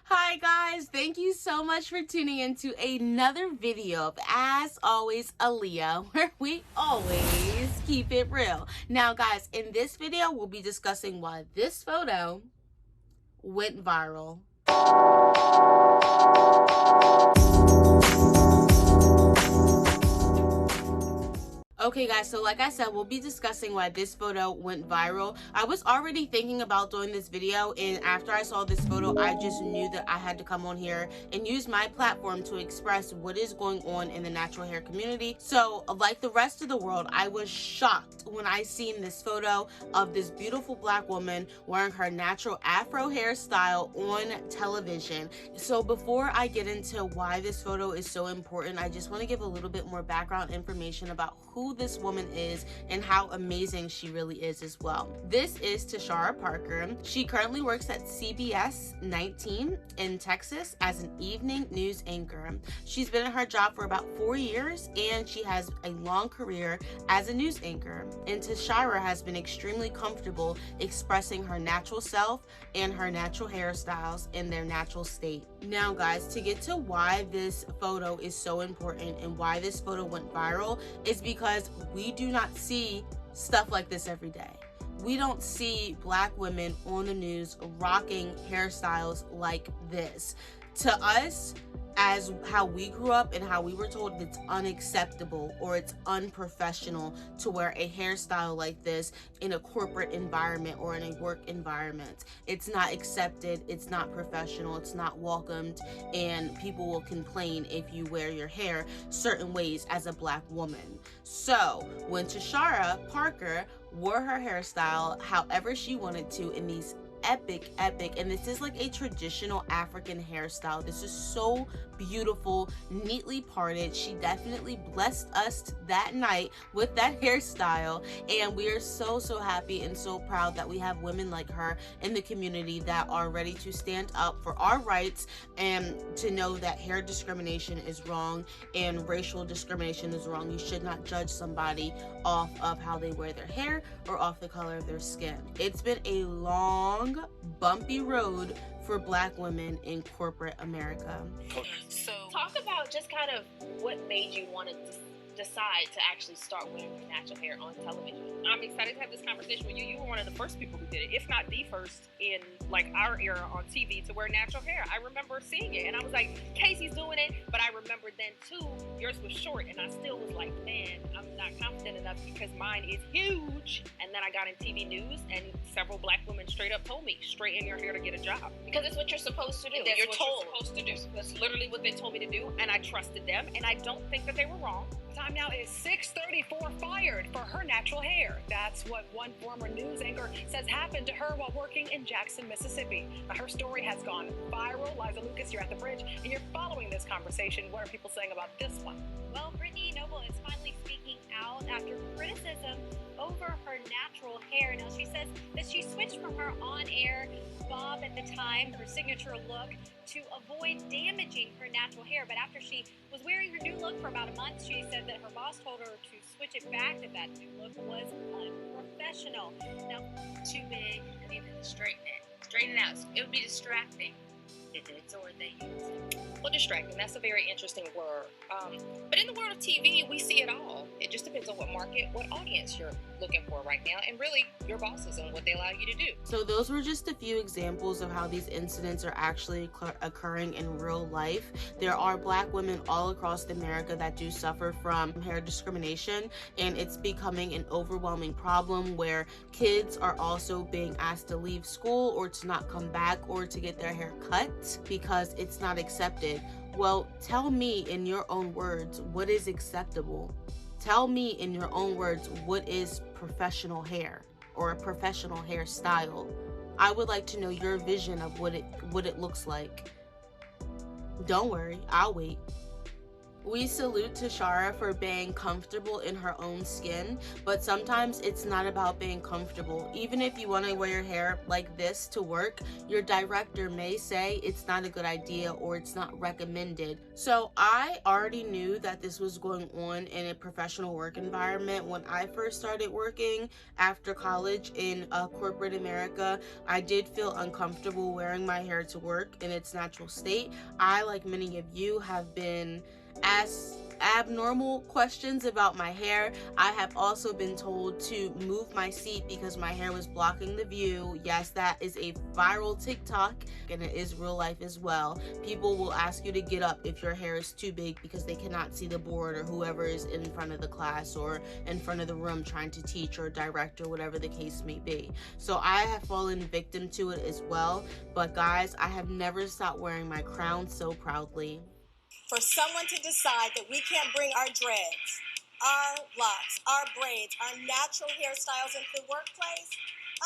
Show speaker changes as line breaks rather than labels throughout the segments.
Hi guys, thank you so much for tuning into another video of As Always Aleia, where we always keep it real. Now guys, in this video we'll be discussing why this photo went viral. Okay guys, so like I said, we'll be discussing why this photo went viral. I was already thinking about doing this video, and after I saw this photo, I just knew that I had to come on here and use my platform to express what is going on in the natural hair community. So like the rest of the world, I was shocked when I seen this photo of this beautiful black woman wearing her natural afro hairstyle on television. So before I get into why this photo is so important, I just want to give a little bit more background information about who this woman is and how amazing she really is as well. This is Tashara Parker. She currently works at CBS 19 in Texas as an evening news anchor. She's been in her job for about 4 years, and she has a long career as a news anchor. And Tashara has been extremely comfortable expressing her natural self and her natural hairstyles in their natural state. Now guys, to get to why this photo is so important and why this photo went viral is because we do not see stuff like this every day. We don't see black women on the news rocking hairstyles like this. To us, as how we grew up and how we were told, it's unacceptable or it's unprofessional to wear a hairstyle like this in a corporate environment or in a work environment. It's not accepted, it's not professional, it's not welcomed, and people will complain if you wear your hair certain ways as a black woman. So when Tashara Parker wore her hairstyle however she wanted to in these epic, and this is like a traditional African hairstyle. This is so beautiful, neatly parted. She definitely blessed us that night with that hairstyle, and we are so happy and so proud that we have women like her in the community that are ready to stand up for our rights and to know that hair discrimination is wrong and racial discrimination is wrong. You should not judge somebody off of how they wear their hair or off the color of their skin. It's been a long, bumpy road for black women in corporate America.
So talk about just kind of what made you want to decide to actually start wearing natural hair on television.
I'm excited to have this conversation with you. You were one of the first people who did it, if not the first in like our era on TV to wear natural hair. I remember seeing it and I was like, Casey's doing it, but I remember then too, yours was short and I still was like, man, I'm not confident enough because mine is huge. And then I got in TV news and several black women straight up told me, straighten your hair to get a job.
Because it's what you're supposed to do.
That's
you're
what
told.
you're supposed to do. That's literally what they told me to do, and I trusted them, and I don't think that they were wrong.
Time now is 6:34, fired for her natural hair. That's what one former news anchor says happened to her while working in Jackson, Mississippi. Now, her story has gone viral. Liza Lucas, you're at the bridge, and you're following this conversation. What are people saying about this one?
Well, Brittany Noble is finally speaking out after criticism over her natural hair. Now, she says that she switched from her on-air bob at the time, her signature look, to avoid damaging her natural hair. But after she was wearing her new look for about a month, she said that her boss told her to switch it back, that new look was unprofessional. Now,
Too big, I needed to straighten it. Straighten it out. It would be distracting. It's a word they use.
Well, distracting, that's a very interesting word. But in the world of TV, we see it all. It just depends on what market, what audience you're looking for right now, and really your bosses and what they allow you to do.
So those were just a few examples of how these incidents are actually occurring in real life. There are black women all across America that do suffer from hair discrimination, and it's becoming an overwhelming problem where kids are also being asked to leave school or to not come back or to get their hair cut because it's not accepted. Well, tell me in your own words, what is acceptable? Tell me in your own words, what is professional hair or a professional hairstyle? I would like to know your vision of what it looks like. Don't worry, I'll wait. We salute Tashara for being comfortable in her own skin, but sometimes it's not about being comfortable. Even if you want to wear your hair like this to work, your director may say it's not a good idea or it's not recommended. So I already knew that this was going on in a professional work environment. When I first started working after college in corporate America, I did feel uncomfortable wearing my hair to work in its natural state. I, like many of you, have been asked abnormal questions about my hair. I have also been told to move my seat because my hair was blocking the view. Yes, that is a viral TikTok, and it is real life as well. People will ask you to get up if your hair is too big because they cannot see the board or whoever is in front of the class or in front of the room trying to teach or direct or whatever the case may be. So I have fallen victim to it as well. But guys, I have never stopped wearing my crown so proudly.
For someone to decide that we can't bring our dreads, our locks, our braids, our natural hairstyles into the workplace,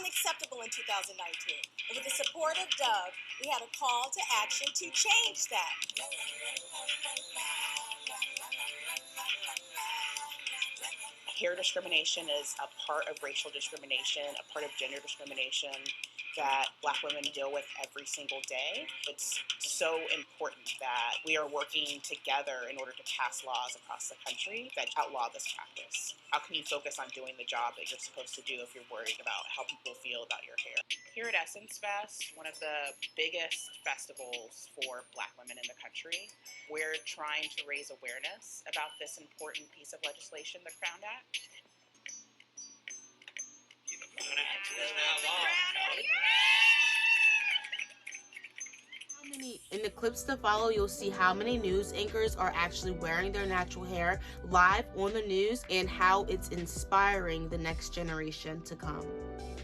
unacceptable in 2019. And with the support of Doug, we had a call to action to change that.
Hair discrimination is a part of racial discrimination, a part of gender discrimination that Black women deal with every single day. It's so important that we are working together in order to pass laws across the country that outlaw this practice. How can you focus on doing the job that you're supposed to do if you're worried about how people feel about your hair? Here at Essence Fest, one of the biggest festivals for Black women in the country, we're trying to raise awareness about this important piece of legislation, the Crown Act.
In the clips to follow, you'll see how many news anchors are actually wearing their natural hair live on the news and how it's inspiring the next generation to come.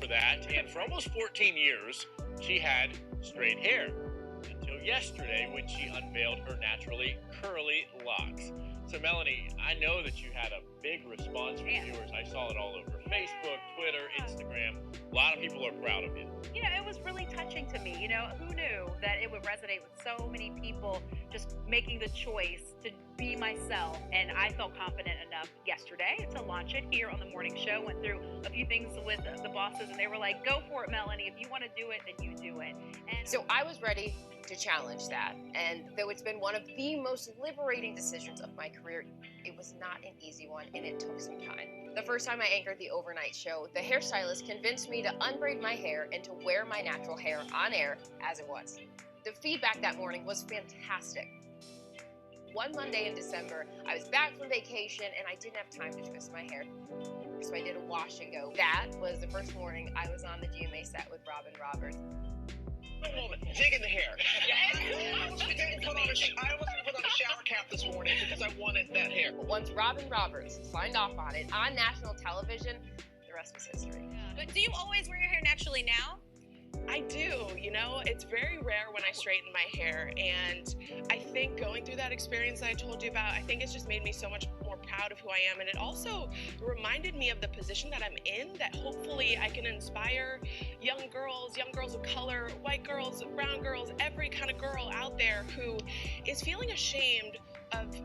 For that, and for almost 14 years, she had straight hair until yesterday when she unveiled her naturally curly locks. So Melanie, I know that you had a big response from viewers. I saw it all over Facebook, Twitter, Instagram. A lot of people are proud of you.
You know, it was really touching to me. You know, who knew that it would resonate with so many people just making the choice to be myself. And I felt confident enough yesterday to launch it here on the morning show. Went through a few things with the bosses and they were like, go for it, Melanie. If you want to do it, then you do it. And
so I was ready to challenge that. And though it's been one of the most liberating decisions of my career, it was not an easy one and it took some time. The first time I anchored the overnight show, the hairstylist convinced me to unbraid my hair and to wear my natural hair on air as it was. The feedback that morning was fantastic. One Monday in December, I was back from vacation and I didn't have time to twist my hair. So I did a wash and go. That was the first morning I was on the GMA set with Robin Roberts.
Wait a moment, dig in the hair. I was going to put on a shower cap this morning because I wanted that hair.
Once Robin Roberts signed off on it on national television, the rest was history.
But do you always wear your hair naturally now?
I do, you know, it's very rare when I straighten my hair, and I think going through that experience that I told you about, I think it's just made me so much more proud of who I am, and it also reminded me of the position that I'm in, that hopefully I can inspire young girls of color, white girls, brown girls, every kind of girl out there who is feeling ashamed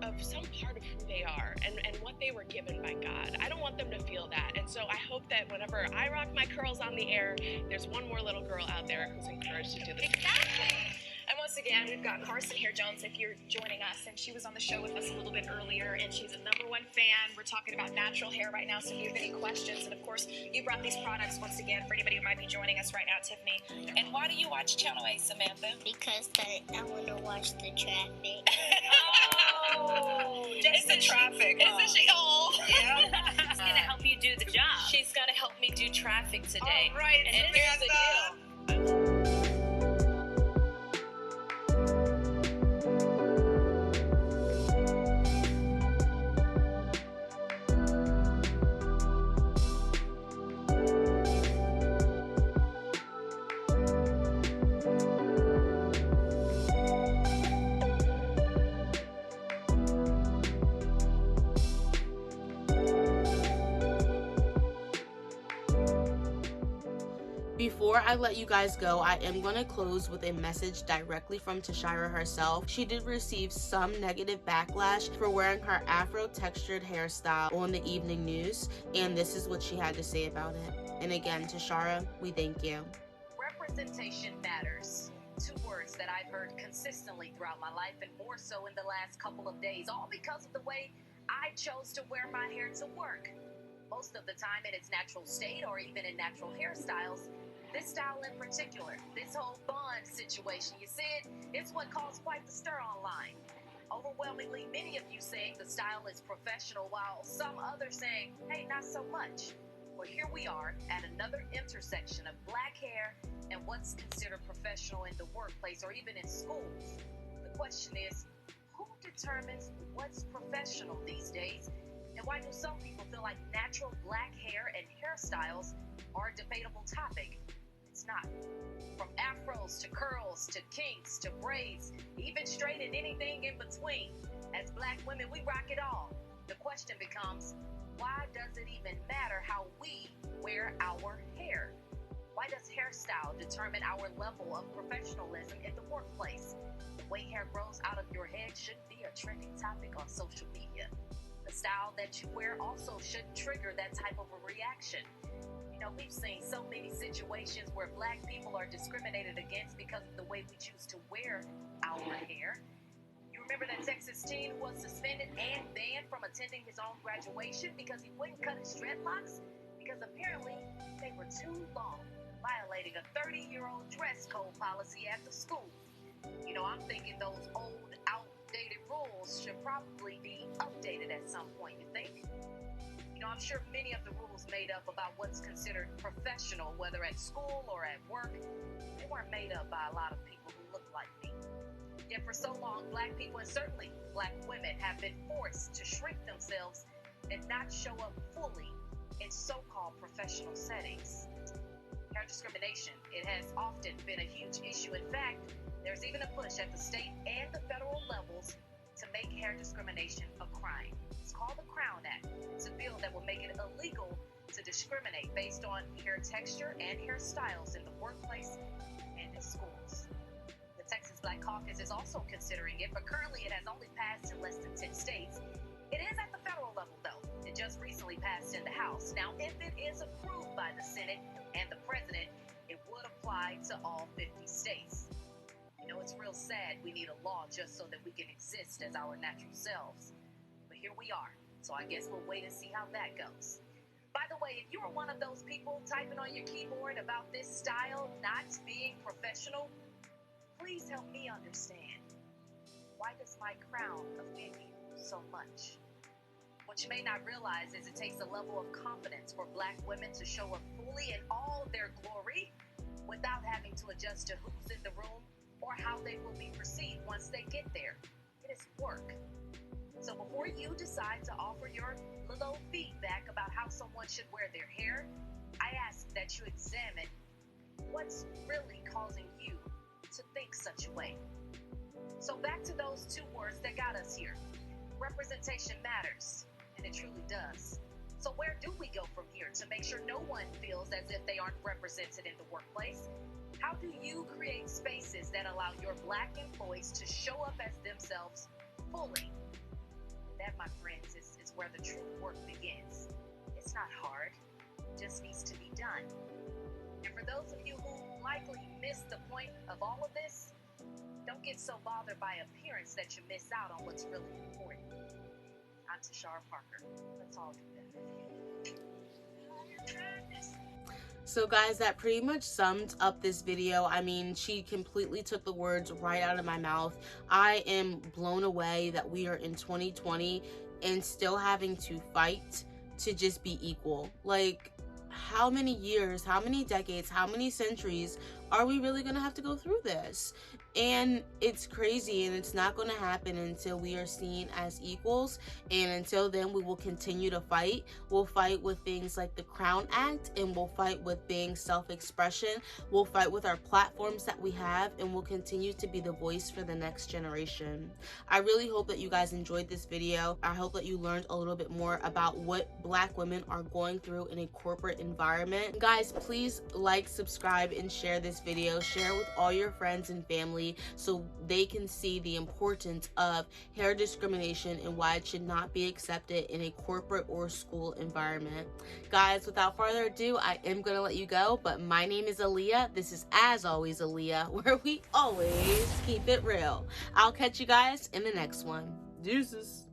of some part of who they are and what they were given by God. I don't want them to feel that. And so I hope that whenever I rock my curls on the air, there's one more little girl out there who's encouraged to do this.
Exactly. And once again, we've got Carson here, Jones, if you're joining us, and she was on the show with us a little bit earlier, and she's a #1 fan. We're talking about natural hair right now, so if you have any questions, and of course, you brought these products once again for anybody who might be joining us right now, Tiffany. And why do you watch Channel 8, Samantha?
Because I want to watch the traffic.
Oh, it's the traffic. Isn't she? Oh, yeah.
She's going to help you do the job.
She's going to help me do traffic today.
All right,
and here's the deal.
Before I let you guys go, I am going to close with a message directly from Tashara herself. She did receive some negative backlash for wearing her afro textured hairstyle on the evening news, and this is what she had to say about it. And again, Tashara, we thank you.
Representation matters. Two words that I've heard consistently throughout my life, and more so in the last couple of days, all because of the way I chose to wear my hair to work. Most of the time in its natural state or even in natural hairstyles, this style in particular, this whole bond situation, you see it's what caused quite the stir online. Overwhelmingly, many of you saying the style is professional, while some others saying, hey, not so much. Well, here we are at another intersection of black hair and what's considered professional in the workplace or even in schools. The question is, who determines what's professional these days? And why do some people feel like natural black hair and hairstyles are a debatable topic? It's not. From afros to curls to kinks to braids, even straight and anything in between. As black women, we rock it all. The question becomes, why does it even matter how we wear our hair? Why does hairstyle determine our level of professionalism in the workplace? The way hair grows out of your head shouldn't be a trending topic on social media. The style that you wear also shouldn't trigger that type of a reaction. You know, we've seen so many situations where black people are discriminated against because of the way we choose to wear our hair. You remember that Texas teen who was suspended and banned from attending his own graduation because he wouldn't cut his dreadlocks? Because apparently they were too long, violating a 30-year-old dress code policy at the school. You know, I'm thinking those old, outdated rules should probably be updated at some point, you think? You know, I'm sure many of the rules made up about what's considered professional, whether at school or at work, they weren't made up by a lot of people who look like me. Yet for so long, black people and certainly black women have been forced to shrink themselves and not show up fully in so-called professional settings. Hair discrimination, it has often been a huge issue. In fact, there's even a push at the state and the federal levels to make hair discrimination a crime. It's called the Crown Act. It's a bill that will make it illegal to discriminate based on hair texture and hairstyles in the workplace and in schools. The Texas Black Caucus is also considering it, but currently it has only passed in less than 10 states. It is at the federal level, though. It just recently passed in the House. Now, if it is approved by the Senate and the President, it would apply to all 50 states. You know, it's real sad we need a law just so that we can exist as our natural selves. But here we are, so I guess we'll wait and see how that goes. By the way, if you are one of those people typing on your keyboard about this style not being professional, please help me understand. Why does my crown offend you so much? What you may not realize is it takes a level of confidence for black women to show up fully in all their glory without having to adjust to who's in the room or how they will be perceived once they get there. It is work. So before you decide to offer your little feedback about how someone should wear their hair, I ask that you examine what's really causing you to think such a way. So back to those two words that got us here. Representation matters, and it truly does. So where do we go from here to make sure no one feels as if they aren't represented in the workplace? How do you create spaces that allow your black employees to show up as themselves fully? That, my friends, is where the true work begins. It's not hard, it just needs to be done. And for those of you who likely missed the point of all of this, don't get so bothered by appearance that you miss out on what's really important. I'm Tashara Parker. Let's all do that.
So guys, that pretty much sums up this video. I mean, she completely took the words right out of my mouth. I am blown away that we are in 2020 and still having to fight to just be equal. Like, how many years, how many decades, how many centuries are we really gonna have to go through this? And it's crazy, and it's not going to happen until we are seen as equals. And until then, we will continue to fight. We'll fight with things like the Crown Act, and we'll fight with being self-expression. We'll fight with our platforms that we have, and we'll continue to be the voice for the next generation. I really hope that you guys enjoyed this video. I hope that you learned a little bit more about what Black women are going through in a corporate environment. Guys, please like, subscribe, and share this video. Share it with all your friends and family, so they can see the importance of hair discrimination and why it should not be accepted in a corporate or school environment. Guys, without further ado, I am going to let you go, but my name is Aleia. This is As Always Aleia, where we always keep it real. I'll catch you guys in the next one. Deuces.